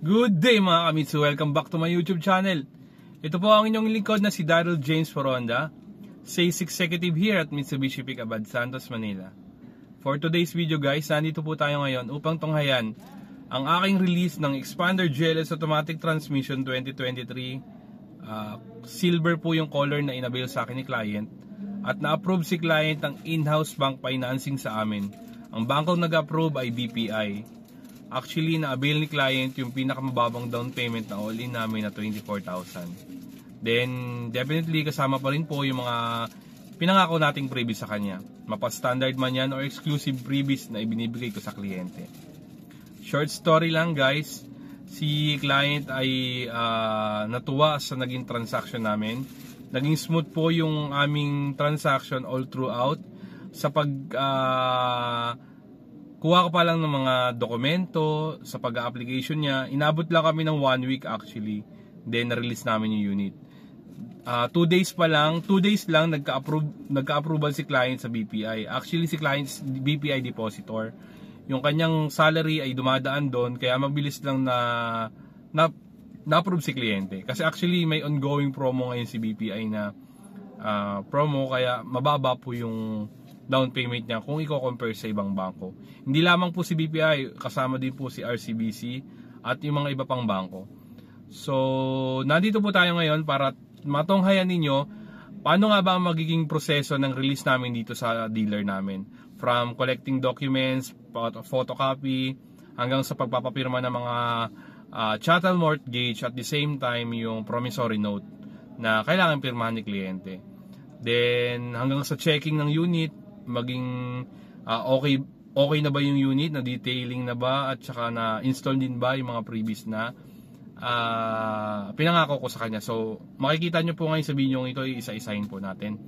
Good day mga kamitsu! Welcome back to my YouTube channel. Ito po ang inyong lingkod na si Daryl James Foronda, Sales Executive here at Mitsubishi Picabad, Santos, Manila. For today's video guys, nandito po tayo ngayon upang tunghayan ang aking release ng Xpander GLS Automatic Transmission 2023. Silver po yung color na inavail sa akin ni client at na-approve si client ng in-house bank financing sa amin. Ang bangkong nag-approve ay BPI. Actually, na-avail ni client yung pinakamababang down payment na all-in namin na 24,000. Then, definitely kasama pa rin po yung mga pinangako nating previous sa kanya. Mapa-standard man yan or exclusive previous na ibinibigay ko sa kliyente. Short story lang guys, si client ay natuwa sa naging transaction namin. Naging smooth po yung aming transaction all throughout. Sa kuha ko pa lang ng mga dokumento sa pag-application niya. Inabot lang kami ng 1 week actually. Then na-release namin yung unit. 2 days lang nagka-approval si client sa BPI. Actually si client BPI depositor. Yung kanyang salary ay dumadaan doon kaya mabilis lang na-approve si kliyente. Kasi actually may ongoing promo ngayon si BPI na promo kaya mababa po yung down payment niya kung i-compare sa ibang bangko. Hindi lamang po si BPI, kasama din po si RCBC at yung mga iba pang bangko. So, nandito po tayo ngayon para matunghayan ninyo paano nga ba ang magiging proseso ng release namin dito sa dealer namin. From collecting documents, photocopy, hanggang sa pagpapapirma ng mga chattel mortgage at the same time yung promissory note na kailangan pirmahan ni kliyente. Then, hanggang sa checking ng unit, maging okay na ba yung unit, na detailing na ba, at saka na install din ba yung mga previous na pinangako ko sa kanya. So makikita nyo po ngayon sa video ito, isa-isahin po natin.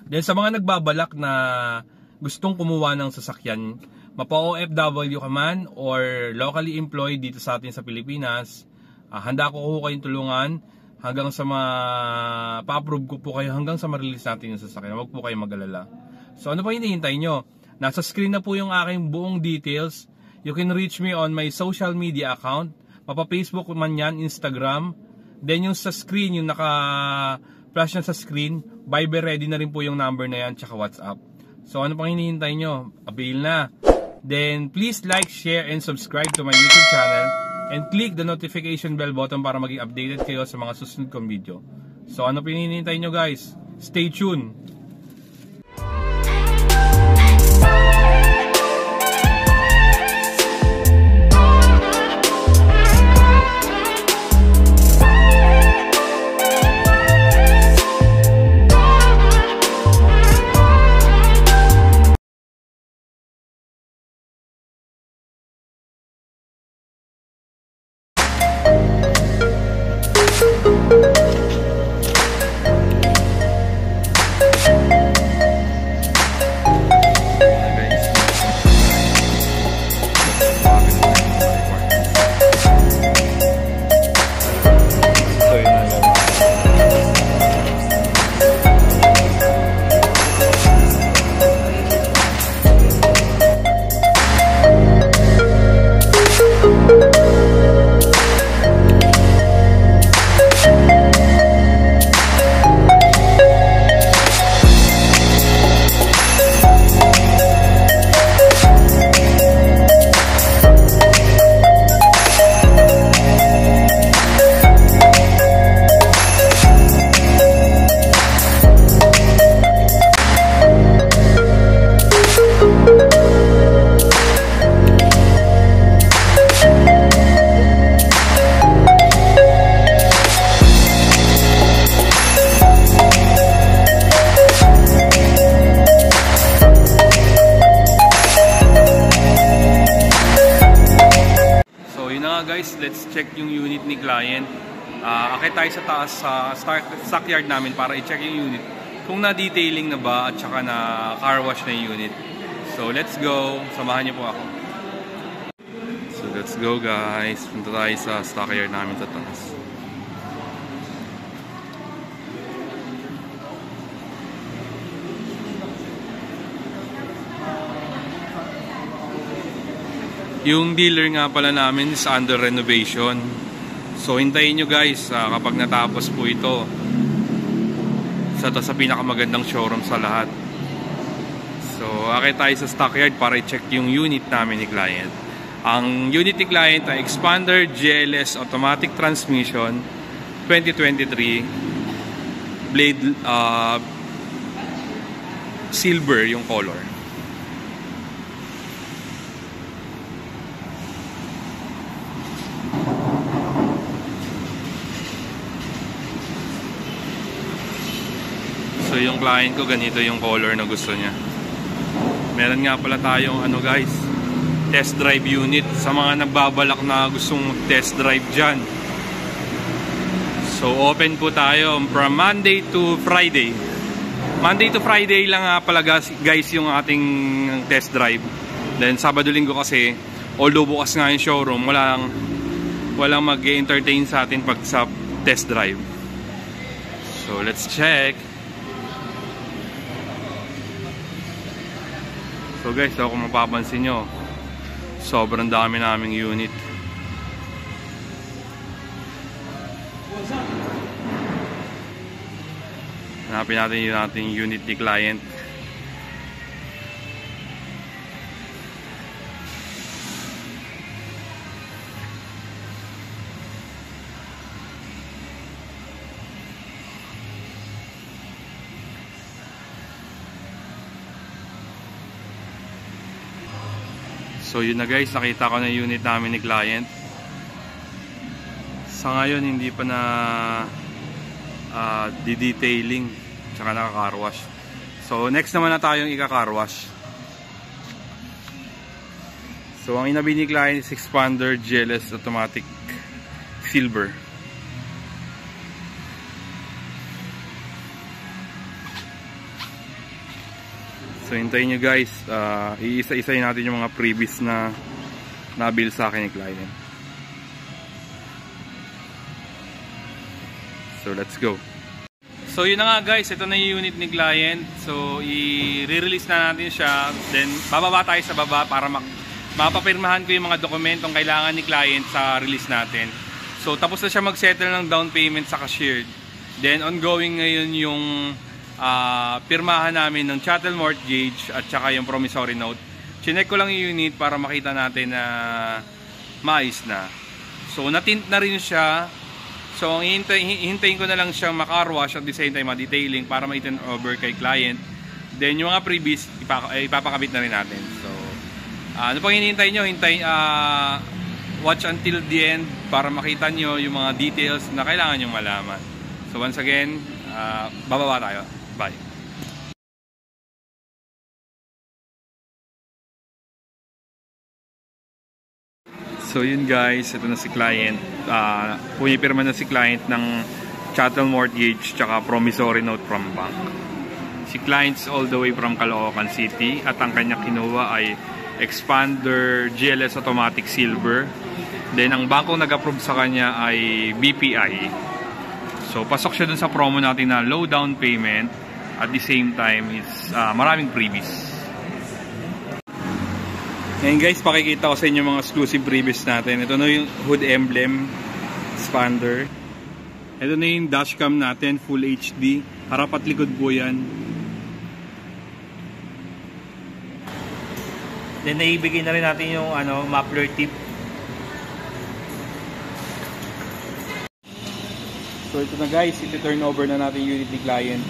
Then sa mga nagbabalak na gustong kumuha ng sasakyan, mapa-OFW ka man or locally employed dito sa atin sa Pilipinas, handa ko kayong tulungan hanggang sa pa-approve ko po kayo hanggang sa ma-release natin yung sasakyan. Huwag po kayong mag-alala. So ano pa hinihintay nyo? Nasa screen na po yung aking buong details. You can reach me on my social media account. Mapa-Facebook man yan, Instagram. Then yung sa screen, yung naka-flash na sa screen, Viber ready na rin po yung number na yan, tsaka WhatsApp. So ano pang hinihintay nyo? Avail na. Then please like, share, and subscribe to my YouTube channel. And click the notification bell button para maging updated kayo sa mga susunod kong video. So ano pang hinihintay nyo guys? Stay tuned! Guys, let's check yung unit ni client. Akit tayo sa taas sa stockyard namin para i-check yung unit kung na-detailing na ba at saka na car wash na yung unit. So let's go, samahan niyo po ako. So let's go guys, punta tayo sa stockyard namin sa taas. Yung dealer nga pala namin is under renovation. So hintayin nyo guys kapag natapos po ito. Sa pinakamagandang showroom sa lahat. So akit tayo sa stockyard para i-check yung unit namin ni client. Ang unit ni client ay Expander GLS Automatic Transmission 2023 blade silver yung color. So yung client ko ganito yung color na gusto niya. Meron nga pala tayong guys, test drive unit sa mga nagbabalak na gustong test drive dyan. So open po tayo from Monday to Friday. Monday to Friday lang nga pala guys yung ating test drive. Then Sabado Linggo kasi, although bukas nga yung showroom, walang mag-entertain sa atin pag sa test drive. So let's check. So guys, kung mapapansin nyo, sobrang dami naming unit. Hanapin natin yung ating unit ni client. So yun na guys, nakita ko na yung unit namin ni client. Sa ngayon hindi pa na di-detailing tsaka naka-car wash. So next naman na tayong ika-car wash. So ang inabi ni client is Expander GLS Automatic Silver. So hintayin nyo guys, iisa-isayin natin yung mga previous na nabil sa akin yung client. So let's go. So yun na nga guys, ito na yung unit ni client. So i-release na natin siya. Then bababa tayo sa baba para mapapirmahan ko yung mga dokumentong kailangan ni client sa release natin. So tapos na siya mag-settle ng down payment sa cashier. Then ongoing ngayon yung pirmahan namin ng chattel mortgage at saka yung promissory note. Chinek ko lang yung unit para makita natin na maayos na. So natint na rin siya. So hintayin ko na lang siyang maka-car wash at the same time ma-detailing para ma-turn over kay client. Then yung mga previous ipapakabit na rin natin. So ano pang hinihintay nyo? Watch until the end para makita nyo yung mga details na kailangan nyo malaman. So once again, bababa tayo. Bye. So yun guys, ito na si client. Pumipirma na si client ng chattel mortgage tsaka promissory note from bank. Si client's all the way from Caloocan City at ang kanya kinuha ay Expander GLS Automatic Silver. Then ang bangkong nag-approve sa kanya ay BPI. So pasok siya dun sa promo natin na low down payment at the same time is maraming freebies. Ngayon guys, pakikita ko sa inyo mga exclusive freebies natin. Ito na yung hood emblem expander. Ito na yung dashcam natin, full HD. Harap at likod po yan. Then naibigay na rin natin yung muffler tip. So ito na guys, iti-turn over na natin yung unit ni client.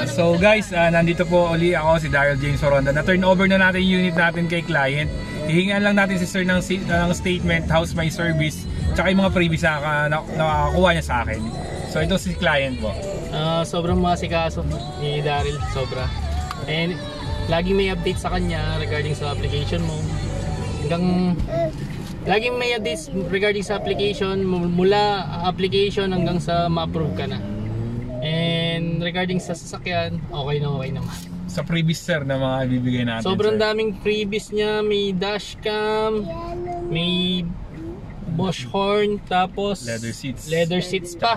So guys, nandito po uli ako, si Daryl James Foronda. Na-turn over na natin yung unit natin kay client. Hihingan lang natin si sir ng statement, how's my service, tsaka yung mga previous na nakakuha niya sa akin. So ito si client po. Sobrang masikaso ni Daryl, sobra. And laging may update sa kanya regarding sa application mo. Laging may updates regarding sa application, mula application hanggang sa ma-approve ka na. And regarding sa sasakyan, okay naman. Sa freebies sir na mga ibibigay natin. Sobrang sir. daming freebies niya, may dashcam, may Bosch horn, tapos leather seats pa.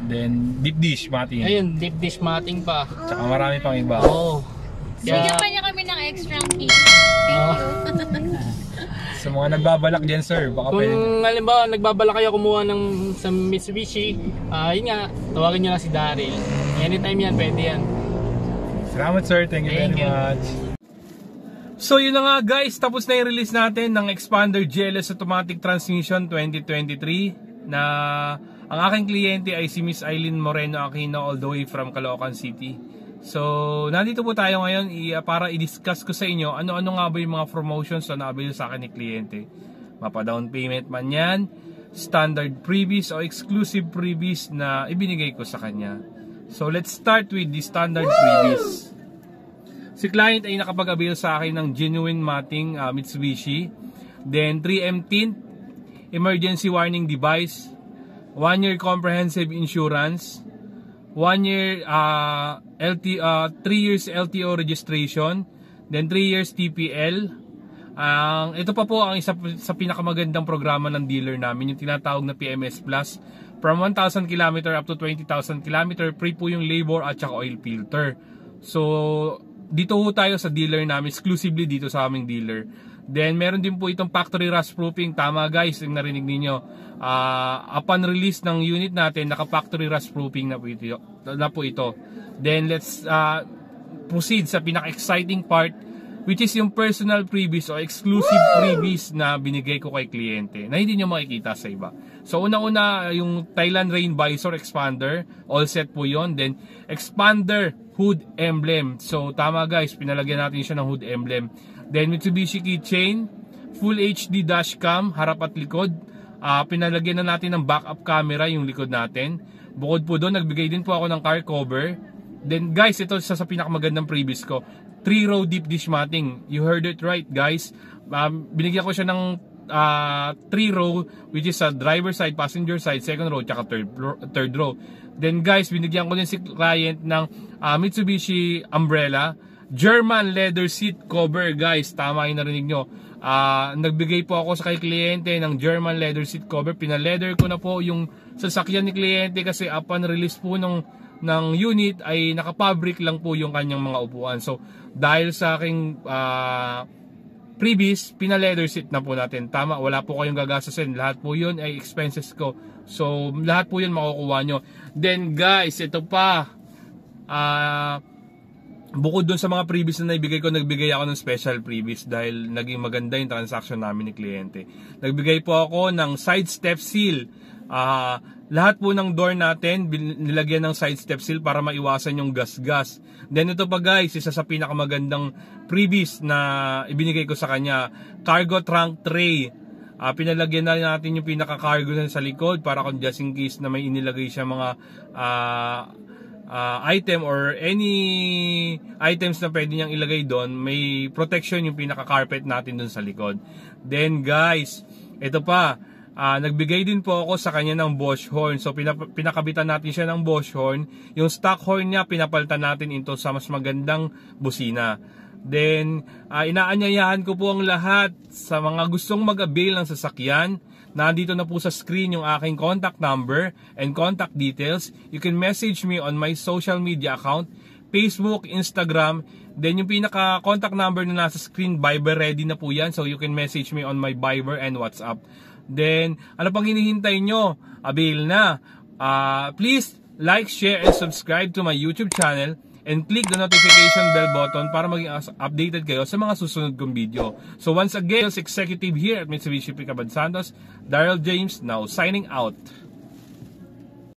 Then deep dish matting. Ayun, deep dish matting pa. Tsaka marami pang iba. Oo. Bigyan pa niya kami ng extra key. Sa mga nagbabalak dyan sir, baka pwede. Kung halimbawa nagbabala kayo kumuha ng sa Mitsubishi, yun nga, tawagin nyo lang si Daryl. Anytime yan, pwede yan. Salamat sir, thank you very much. So yun na nga guys, tapos na yung release natin ng Xpander GLS Automatic Transmission 2023 na ang aking kliyente ay si Miss Eileen Moreno Aquino all the way from Caloocan City. So nandito po tayo ngayon para i-discuss ko sa inyo ano-ano nga ba yung mga promotions na na-avail sa akin ni kliyente. Mapa down payment man yan, standard freebies o exclusive freebies na ibinigay ko sa kanya. So let's start with the standard freebies. Si client ay nakapag-avail sa akin ng genuine matting Mitsubishi. Then 3M tint, emergency warning device, 1 year comprehensive insurance, 1 year 3 years LTO registration, then 3 years TPL. Ito pa po ang isa sa pinakamagandang programa ng dealer namin, yung tinatawag na PMS Plus. From 1,000 km up to 20,000 km, free po yung labor at saka oil filter. So dito po tayo sa dealer namin, exclusively dito sa aming dealer. Then meron din po itong factory rust proofing. Tama guys, yung narinig ninyo. Upon release ng unit natin, naka factory rust proofing na po ito. Then let's proceed sa pinaka-exciting part, which is yung personal freebies o exclusive freebies na binigay ko kay kliyente na hindi nyo makikita sa iba. So una-una yung Thailand Rain Visor Expander, all set po yon. Then Expander hood emblem. So tama guys, pinalagyan natin siya ng hood emblem. Then Mitsubishi keychain, full HD dashcam, harap at likod. Pinalagyan na natin ng backup camera yung likod natin. Bukod po doon, nagbigay din po ako ng car cover. Then guys, ito isa sa pinakamagandang freebies ko, 3-row deep dish matting. You heard it right guys. Binigyan ko siya ng 3-row, which is sa driver side, passenger side, second row, tsaka third row. Then guys, binigyan ko din si client ng Mitsubishi umbrella, German leather seat cover guys. Tama yung narinig nyo. Nagbigay po ako sa kay kliyente ng German leather seat cover. Pinaleather ko na po yung sasakyan ni kliyente kasi upon release po ng unit ay nakapabric lang po yung kanyang mga upuan. So dahil sa aking freebies, pina-leather seat na po natin. Tama, wala po kayong gagastusin. Lahat po yun ay expenses ko. So lahat po yun makukuha nyo. Then guys, ito pa. Bukod dun sa mga freebies na naibigay ko, nagbigay ako ng special freebies dahil naging maganda yung transaction namin ni kliyente. Nagbigay po ako ng side step seal. Lahat po ng door natin nilagyan ng side step seal para maiwasan yung gas-gas. Then ito pa guys, isa sa pinakamagandang freebies na ibinigay ko sa kanya, cargo trunk tray. Pinalagyan na natin yung pinaka-cargo sa likod para kung just in case na may inilagay siya mga item or any items na pwede niyang ilagay doon, may protection yung pinaka-carpet natin doon sa likod. Then guys, ito pa, nagbigay din po ako sa kanya ng Bosch horn. So pinakabitan natin siya ng Bosch horn. Yung stock horn niya pinapalitan natin into sa mas magandang busina. Then inaanyayahan ko po ang lahat sa mga gustong mag-avail ng sasakyan. Nandito na po sa screen yung aking contact number and contact details. You can message me on my social media account, Facebook, Instagram. Then yung pinaka-contact number na nasa screen, Viber ready na po yan. So you can message me on my Viber and WhatsApp. Then, ano pang hinihintay nyo? Avail na. Please like, share, and subscribe to my YouTube channel. And click the notification bell button para maging updated kayo sa mga susunod kong video. So once again, sales executive here at Mitsubishi Pickup Santos, Daryl James, now signing out.